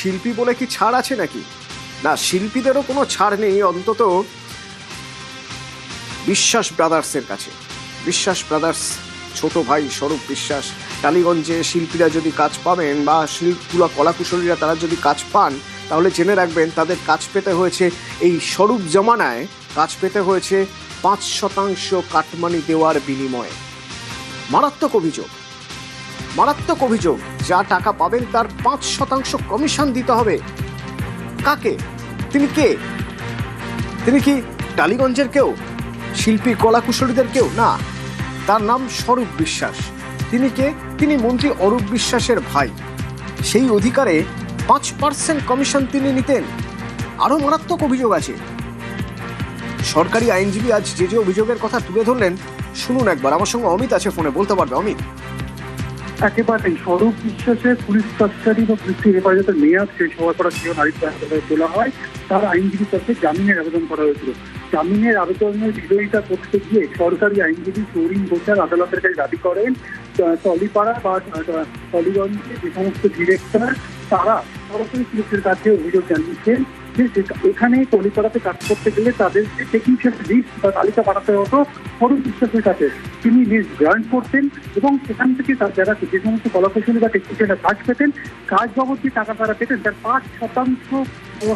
শিল্পী বলে কি ছাড় আছে নাকি? না, শিল্পীদেরও কোনো ছাড় নেই, অন্তত বিশ্বাস ব্রাদার্সের কাছে। বিশ্বাস ব্রাদার্স ছোট ভাই স্বরূপ বিশ্বাস, টালিগঞ্জে শিল্পীরা যদি কাজ পাবেন বা শিল্পীরা কলাকুশলীরা তারা যদি কাজ পান, তাহলে জেনে রাখবেন তাদের কাজ পেতে হয়েছে, এই স্বরূপ জমানায় কাজ পেতে হয়েছে 5% কাটমানি দেওয়ার বিনিময়ে। মারাত্মক অভিযোগ, মারাত্মক অভিযোগ। যা টাকা পাবেন তার 5% কমিশন দিতে হবে। কাকে? তিনি কে? তিনি কি টালিগঞ্জের কেউ, শিল্পী কলাকুশলীদের কেউ? না, তার নাম স্বরূপ বিশ্বাস। তিনি কে? তিনি মন্ত্রী অরূপ বিশ্বাসের ভাই। সেই অধিকারে 5% কমিশন তিনি নিতেন। আরো মারাত্মক অভিযোগ আছে। সরকারি আইনজীবী আজ যে যে অভিযোগের কথা তুলে ধরলেন, শুনুন একবার। আমার সঙ্গে অমিত আছে ফোনে, বলতে পারবে অমিত? একেবারেই স্বরূপ বিশ্বাসের পুলিশ কাস্টাডি বা পুলিশ হেফাজতের মেয়াদ শেষ হওয়ার পর নারীতে তোলা হয়। তার আইনজীবীর পক্ষে জামিনের আবেদন করা হয়েছিল। জামিনের আবেদনের বিরোধিতা করতে গিয়ে সরকারি আইনজীবী সৌরিন ঘোষাল আদালতের কাছে দাবি করেন টলিপাড়া বা টলিগঞ্জের যে সমস্ত ডিরেক্টর তারা সরাসরি পুলিশের কাছে অভিযোগ জানিয়েছেন যে এখানে টলিপাড়াতে কাজ করতে গেলে তাদের যে টেকনিশিয়ান লিস্ট বা তালিকা পাঠাতে হতো স্বরূপ বিশ্বাসের কাছে। তিনি লিস্ট গ্রান্ট করতেন এবং সেখান থেকে তার যারা যে সমস্ত কলাকুশলী বা টেকনিশিয়ানরা কাজ পেতেন, কাজ বাবদ যে টাকা তারা পেতেন তার 5%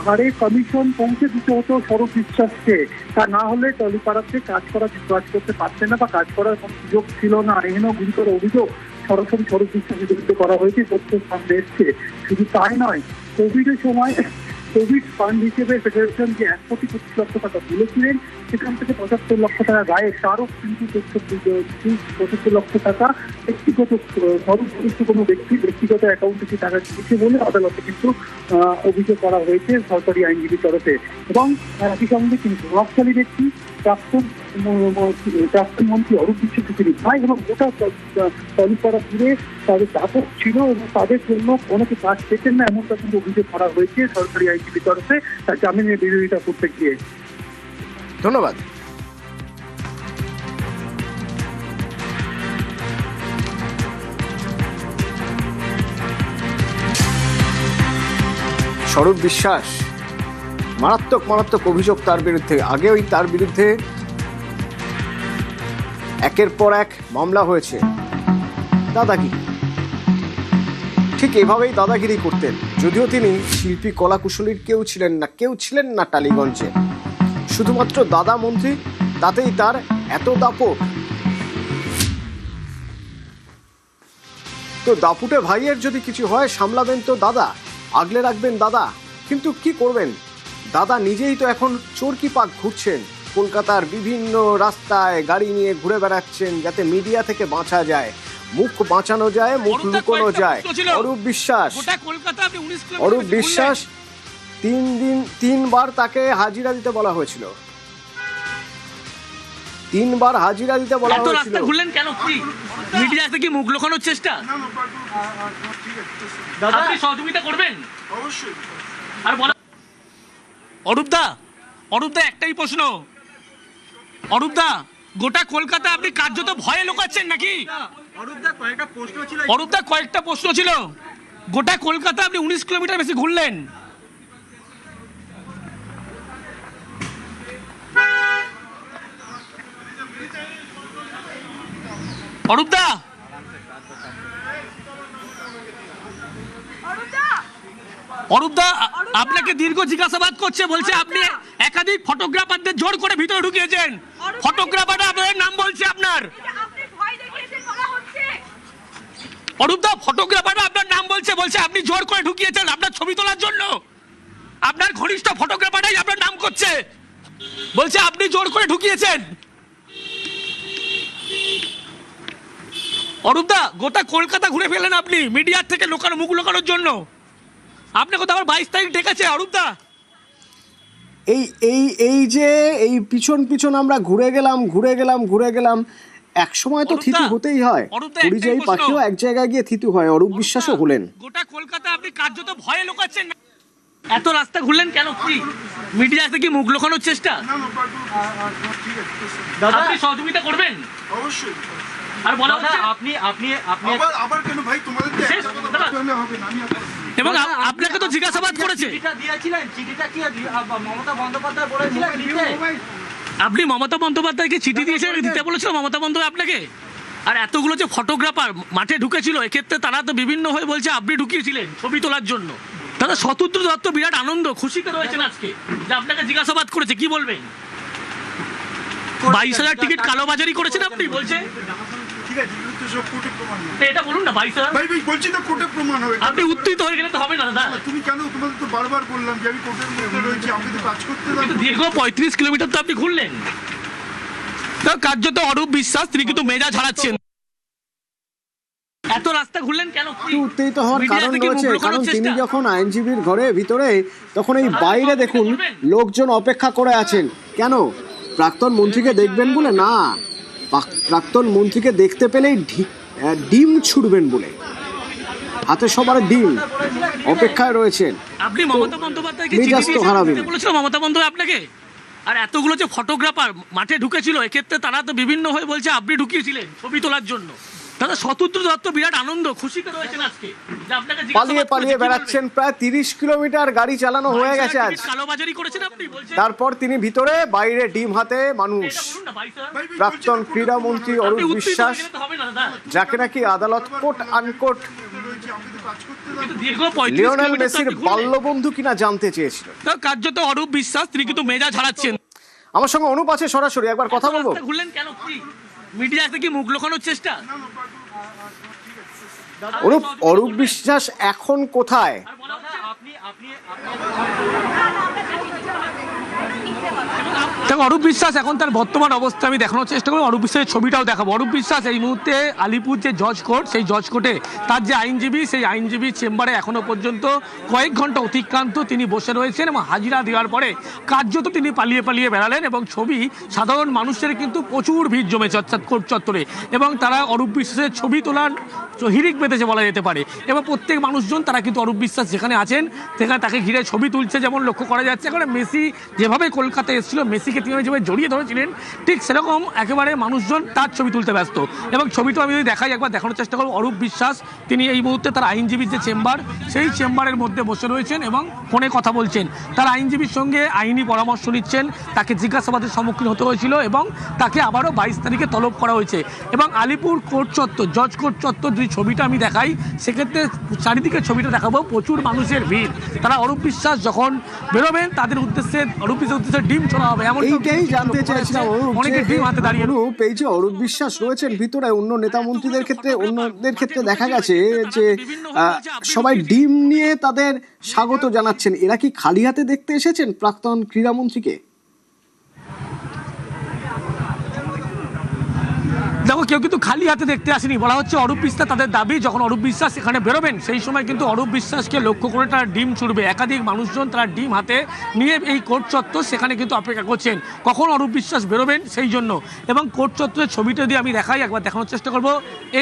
হারে কমিশন পৌঁছে দিতে হতো স্বরূপ বিশ্বাসকে। তা না হলে টলিপাড়াতে কাজ করতে পারতেন না বা কাজ করার কোনো সুযোগ ছিল না। এহেন গুরুতর অভিযোগ সরাসরি স্বরূপ বিশ্বাসের বিরুদ্ধে করা হয়েছে, তথ্য সামনে এসছে। শুধু তাই নয়, কোভিডের সময় কোভিড ফান্ড হিসেবে ফেডারেশন যে 125 লক্ষ টাকা তুলেছিলেন, সেখান থেকে 75 লক্ষ টাকা গায়ে, তারও কিন্তু 75 লক্ষ টাকা ব্যক্তিগত সর্বনির্দিষ্ট কোনো ব্যক্তিগত অ্যাকাউন্টে টাকা দিয়েছে বলে আদালতে কিন্তু অভিযোগ করা হয়েছে সরকারি আইনজীবীর তরফে। এবং একই সঙ্গে তিনি প্রভাবশালী ব্যক্তি, প্রাক্তন মন্ত্রী অরূপ বিশ্বাস তিনি ভাই, এবং গোটা টলিপাড়া জুড়ে তাদের দাপট ছিল এবং তাদের জন্য অনেকে কাজ পেতেন না, এমনটা কিন্তু অভিযোগ করা হয়েছে সরকারি আইনজীবীর তরফে তার জামিনের বিরোধিতা করতে গিয়ে। ধন্যবাদ। স্বরূপ বিশ্বাস, মারাত্মক মারাত্মক অভিযোগ তার বিরুদ্ধে। আগেও তার বিরুদ্ধে একের পর এক মামলা হয়েছে। দাদাগিরি, ঠিক এভাবেই দাদাগিরি করতেন। যদিও তিনি শিল্পী কলাকুশলীর কেউ ছিলেন না টালিগঞ্জে, শুধুমাত্র দাদা মন্ত্রী, তাতেই তার এত দাপট। তো দাপুটে ভাইয়ের যদি কিছু হয় সামলাবেন তো দাদা, আগলে রাখবেন দাদা। কিন্তু কি করবেন, দাদা নিজেই তো এখন চোরকি পাক ঘুরছেন, কলকাতার বিভিন্ন রাস্তায় গাড়ি নিয়ে ঘুরে বেড়াচ্ছেন যাতে মিডিয়া থেকে বাঁচা যায়, মুখ বাঁচানো যায়, মুখ লুকোনো যায়। অরূপ বিশ্বাস 3 বার তাকে হাজিরা দিতে বলা হয়েছিল। 3 বার হাজিরা দিতে বলা হয়েছিল। ঘুরলেন কেন? কি মিডিয়া থেকে মুখ লুকানোর চেষ্টা? দাদা আপনি সহযোগিতা করবেন অবশ্যই। আর বলা অরূপদা একটাই প্রশ্ন। অরূপদা, গোটা কলকাতা আপনি কার্যত ভয়ে লুকাচ্ছেন নাকি? অরূপদা কয়েকটা প্রশ্ন ছিল। গোটা কলকাতা আপনি 19 কিলোমিটার বেশি ঘুরলেন। অরূপদা আপনাকে দীর্ঘ জিজ্ঞাসাবাদ করছে, বলছে আপনি একাধিক ফটোগ্রাফারদের জোর করে ভিতরে ঢুকিয়েছেন। ফটোগ্রাফাররা আপনার নাম বলছে আপনার। অরূপদা, ফটোগ্রাফাররা আপনার নাম বলছে আপনি জোর করে ঢুকিয়েছেন আপনার ছবি তোলার জন্য। আপনার ঘনিষ্ঠ ফটোগ্রাফাররাই আপনার নাম করছে, বলছে আপনি জোর করে ঢুকিয়েছেন। অরূপদা, গোটা কলকাতা ঘুরে ফেলেন আপনি মিডিয়ার থেকে মুখ লুকানোর জন্য। আপনাকে তো আবার 22 তারিখ ডেকেছে অরূপদা। এই পিছন আমরা ঘুরে গেলাম। এক সময় তো থিতু হতেই হয়। পরিযায়ী পাখিও এক জায়গায় গিয়ে থিতু হয়, অরূপ বিশ্বাসও হলেন। গোটা কলকাতা আপনি কার্যত ভয়ে লুকাচ্ছেন। এত রাস্তা ঘুরলেন কেন? কি মিডিয়া থেকে মুখ লুকানোর চেষ্টা? দাদা আপনি সহযোগিতা করবেন অবশ্যই। আর বলা হচ্ছে আপনি আবার কেন ভাই, তোমাদের হবে না। এবং আপনাকে তো জিজ্ঞাসাবাদ করেছে। চিঠিটা দিয়েছিলেন, চিঠিটা কি মমতা বন্দ্যোপাধ্যায় বলেছিলেন দিতে? আপনি মমতা বন্দ্যোপাধ্যায়কে চিঠি দিয়েছেন, দিতে বলেছিল মমতা বন্দ্যোপাধ্যায় আপনাকে? আর এতগুলো যে ফটোগ্রাফার মাঠে ঢুকেছিল, এক্ষেত্রে তারা তো বিভিন্ন হয়ে বলছে আপনি ঢুকিয়েছিলেন ছবি তোলার জন্য। দাদা শতদ্রু দত্ত বিরাট আনন্দ খুশিতে রয়েছেন আজকে যে আপনাকে জিজ্ঞাসাবাদ করেছে, কি বলবেন? 22,000 টিকিট কালোবাজারি করেছেন আপনি বলছে? ঠিক আছে, এগুলো তো সব কোর্টে প্রমাণ হবে। এটা বলুন না 22,000। ভাই বলছি তো কোর্টে প্রমাণ হবে। আপনি উত্তেজিত হয়ে গেলে তো হবে না দাদা। তুমি কেন, তোমাদের তো বারবার বললাম যে আমি কোর্টের মধ্যে রয়েছি, আমি তো কাজ করতে কিন্তু থাকবো। দীর্ঘ 35 কিলোমিটার তো আপনি ঘুরলেন। তো কার্যত অরূপ বিশ্বাস তিনি কিন্তু মেজাজ হারাচ্ছেন। এত রাস্তা ঘুরলেন কেন? একটু উত্তেজিত হওয়ার মিডিয়া কারণ থেকে মুখ রয়েছে, লুকানোর কারণ তিনি চেষ্টা। যখন আইনজীবীর ঘরে ভিতরে, তখন এই বাইরে দেখুন লোকজন অপেক্ষা করে আছেন। কেন? প্রাক্তন মন্ত্রীকে দেখবেন বলে না, প্রাক্তন মন্ত্রীকে দেখতে পেলেই ডিম ছুড়বেন বলে হাতে সবার ডিম অপেক্ষায় রয়েছেন। আপনি মমতা বন্দ্যোপাধ্যায়কে চিঠি মেজাজ তো দিয়েছেন, হারাবেন। দিতে বলেছিল মমতা বন্দ্যোপাধ্যায় আপনাকে? আর এতগুলো যে ফটোগ্রাফার মাঠে ঢুকেছিল, এক্ষেত্রে তারা তো বিভিন্ন হয়ে বলছে আপনি ঢুকিয়েছিলেন ছবি তোলার জন্য। দাদা শতদ্রু দত্ত বিরাট আনন্দ খুশিতে রয়েছেন আজকে যে আপনাকে পালিয়ে জিজ্ঞাসাবাদ পালিয়ে করেছে, কি বেড়াচ্ছেন। প্রায় 30 কিলোমিটার গাড়ি চালানো বলবেন? হয়ে গেছে 22,000 আজ। টিকিট কালোবাজারি করেছেন আপনি বলছে? তারপর তিনি ভিতরে, বাইরে ডিম হাতে মানুষ। এটা বলুন না 22,000। ভাই, বলছি প্রাক্তন তো ক্রীড়ামন্ত্রী আপনি অরূপ উত্তেজিত বিশ্বাস, হয়ে গেলে তো হবে না দাদা। যাকে নাকি আদালত কোট আনকোট কোর্টে রয়েছি, আমি তো কাজ করতে থাকবো। কিন্তু দীর্ঘ 35 লিওনেল কিলোমিটার তো মেসির আপনি ঘুরলেন। বাল্যবন্ধু কিনা জানতে চেয়েছিল। তো কার্যত অরূপ বিশ্বাস তিনি কিন্তু মেজাজ হারাচ্ছেন। আমার সঙ্গে অনুপ আছে সরাসরি, একবার কথা বলবো। রাস্তা ঘুরলেন কেন? কি মিডিয়া থেকে মুখ লুকানোর চেষ্টা? অনুপ, অরূপ বিশ্বাস এখন কোথায়? দেখো অরূপ বিশ্বাস এখন তার বর্তমান অবস্থা আমি দেখানোর চেষ্টা করবো। অরূপ বিশ্বাসের ছবিটাও দেখাবো। অরূপ বিশ্বাস এই মুহূর্তে আলিপুর যে জজ কোর্ট, সেই জজ কোর্টে তার যে আইনজীবী, সেই আইনজীবী চেম্বারে এখনো পর্যন্ত কয়েক ঘন্টা অতিক্রান্ত তিনি বসে রয়েছেন এবং হাজিরা দেওয়ার পরে কার্যত তিনি পালিয়ে পালিয়ে বেড়ালেন। এবং ছবি সাধারণ মানুষের কিন্তু প্রচুর ভিড় জমেছে অর্থাৎ কোর্ট চত্বরে, এবং তারা অরূপ বিশ্বাসের ছবি তোলার হিড়িক পেতেছে বলা যেতে পারে। এবং প্রত্যেক মানুষজন তারা কিন্তু অরূপ বিশ্বাস যেখানে আছেন সেখানে তাকে ঘিরে ছবি তুলছে। যেমন লক্ষ্য করা যাচ্ছে এখানে মেসি যেভাবে কলকাতায় এসেছিল, মেসিকে তিনি যেভাবে জড়িয়ে ধরেছিলেন, ঠিক সেরকম একেবারে মানুষজন তার ছবি তুলতে ব্যস্ত। এবং ছবিটা আমি যদি দেখাই, একবার দেখানোর চেষ্টা করব। অরূপ বিশ্বাস তিনি এই মুহূর্তে তার আইনজীবীর যে চেম্বার, সেই চেম্বারের মধ্যে বসে রয়েছেন এবং ফোনে কথা বলছেন। তার আইনজীবীর সঙ্গে আইনি পরামর্শ নিচ্ছেন। তাকে জিজ্ঞাসাবাদের সম্মুখীন হতে হয়েছিল এবং তাকে আবারও 22 তারিখে তলব করা হয়েছে। এবং আলিপুর কোর্ট চত্বর, জজ কোর্ট চত্বর যদি ছবিটা আমি দেখাই, সেক্ষেত্রে চারিদিকে ছবিটা দেখাবো, প্রচুর মানুষের ভিড়। তারা অরূপ বিশ্বাস যখন বেরোবেন তাদের উদ্দেশ্যে, অরূপ বিশ্বাসের উদ্দেশ্যে ডিম ছোড়া হবে, এমন এইটাই জানতে চাইছিলাম অনুপ, অনেকে ডিম হাতে দাঁড়িয়ে। অনুপ, এই যে অরূপ বিশ্বাস রয়েছেন ভিতরে, অন্য নেতা মন্ত্রীদের ক্ষেত্রে, অন্যদের ক্ষেত্রে দেখা গেছে যে সবাই ডিম নিয়ে তাদের স্বাগত জানাচ্ছেন। এরা কি খালি হাতে দেখতে এসেছেন প্রাক্তন ক্রীড়ামন্ত্রীকে? দেখো কেউ কিন্তু খালি হাতে দেখতে আসেনি। বলা হচ্ছে অরূপ বিশ্বাস, তাদের দাবি যখন অরূপ বিশ্বাস এখানে বেরোবেন সেই সময় কিন্তু অরূপ বিশ্বাসকে লক্ষ্য করে তারা ডিম ছুড়বে। একাধিক মানুষজন তারা ডিম হাতে নিয়ে এই কোর্ট চত্বর সেখানে কিন্তু অপেক্ষা করছেন কখন অরূপ বিশ্বাস বেরোবেন সেই জন্য। এবং কোর্ট চত্বরের ছবিটা দিয়ে আমি দেখাই, একবার দেখানোর চেষ্টা করব।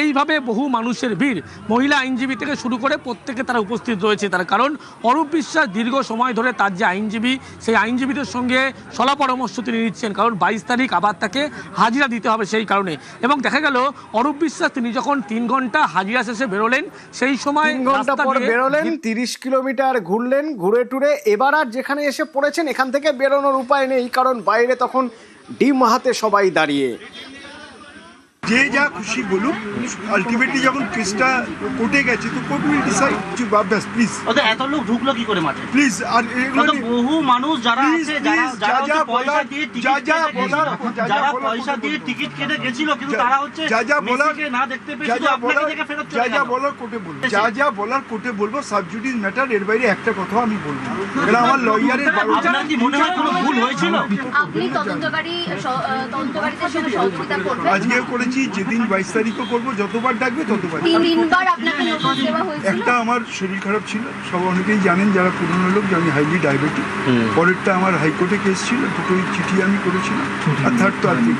এইভাবে বহু মানুষের ভিড়, মহিলা আইনজীবী থেকে শুরু করে প্রত্যেকে তারা উপস্থিত রয়েছে। তার কারণ অরূপ বিশ্বাস দীর্ঘ সময় ধরে তার যে আইনজীবী, সেই আইনজীবীদের সঙ্গে সলা পরামর্শ তিনি নিচ্ছেন, কারণ 22 তারিখ আবার তাকে হাজিরা দিতে হবে সেই কারণে। এবং দেখা গেল অরূপ বিশ্বাস তিনি যখন 3 ঘন্টা হাজিরা শেষে বেরোলেন, সেই সময় 3 ঘন্টা পর বেরোলেন, 30 কিলোমিটার ঘুরলেন, ঘুরে টুরে এবার আর যেখানে এসে পড়েছেন এখান থেকে বেরোনোর উপায় নেই, কারণ বাইরে তখন ডিম হাতে সবাই দাঁড়িয়ে। যে যা খুশি বলুক, আলটিমেটলি যখন কেসটা কোর্টে গেছে তো কোর্ট উইল ডিসাইড। ব্যাস প্লিজ, ওদের এত লোক ঢুকলো কি করে মাঠে? প্লিজ। আর এগুলো কত বহু মানুষ যারা Please, আছে, যারা please, যারা যা হচ্ছে পয়সা বলার- দিয়ে টিকিট যা কেটে বলার- গেছিল, যা যারা বলার পয়সা কথা দিয়ে বলবো। টিকিট কেটে গেছিল, কিন্তু যা- তারা হচ্ছে যা যা বলার- মেসিকে না দেখতে পেয়ে যা শুধু যা আপনাকে বলার, দেখে ফেরত যা চলে যা গেল। বলার কোর্টে বলবো, যা যা বলার কোর্টে বলবো। সাবজুডিস ম্যাটার, এর বাইরে একটা কথা আমি বলবো না। এটা আমার লয়ারের আপনার কি মনে হয় কোনো ভুল হয়েছিল? আপনি তদন্তকারীদের সঙ্গে সহযোগিতা করবেন? আজকেও করেছি, যেদিন 22 তারিখও করবো, যতবার ডাকবে ততবার। 3 আপনাকে নোটিশ দেওয়া হয়েছিল? একটা আমার শরীর খারাপ ছিল, সব অনেকেই জানেন যারা পুরনো লোক, যে আমি হাইলি ডায়াবেটিক। পরেরটা আমার হাইকোর্টে কেস ছিল, দুটোই চিঠি আমি করেছিলাম, আর থার্ড তো আর কি।